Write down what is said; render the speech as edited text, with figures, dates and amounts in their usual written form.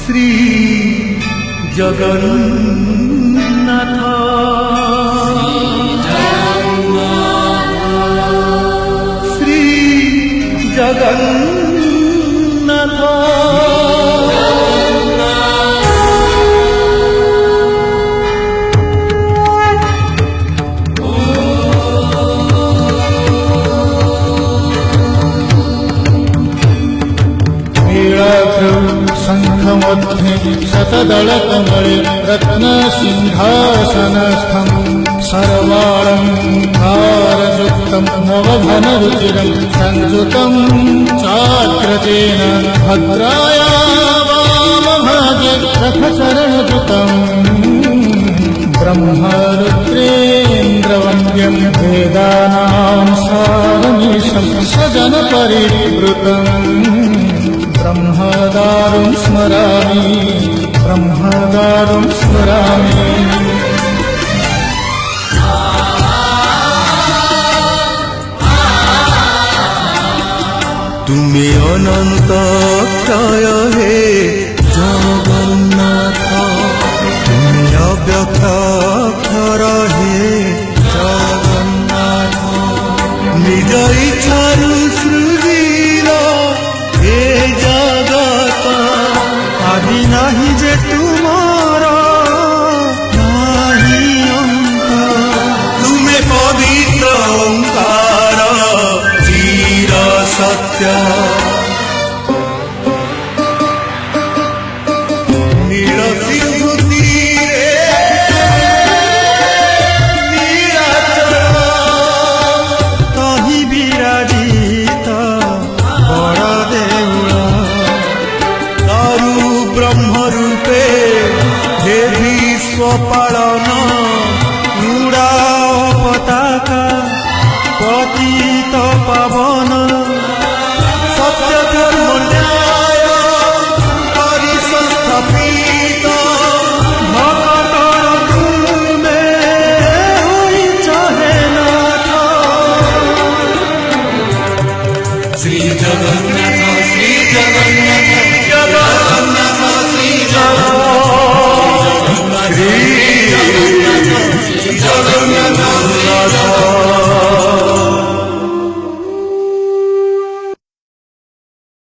শ্রী জগন্নাথ শ্রী জগন্নাথ शंखमध्ये शतदलकमले रत्नसिंहासनस्थं सर्वालङ्कारयुक्तं नवघनरुचिरं संयुतं चाग्रजेन भद्राया वामभागे रथचरणयुतं ब्रह्मरुद्रेन्द्रवन्द्यं वेदानां सारमीशं सजनपरिवृतम् ब्रह्मदारुं स्मरामि ब्रह्मदारुं स्मरामि। तुम्हें अनंत क्षय हे जगन्नाथ तुम्हें अव्यक्त अक्षर हे जगन्नाथ निज इच्छारु सृजिल हे जगत आदि नहीं जे तुमार नहीं अंत तुम्हें पवित्र ओंकार चिर सत्य नील सिंधु तीरे नीलाचल कहीं विराजित बड़ देउल दारु ब्रह्म रूपे हे विश्व पालन उड़ा पताका पतित पावन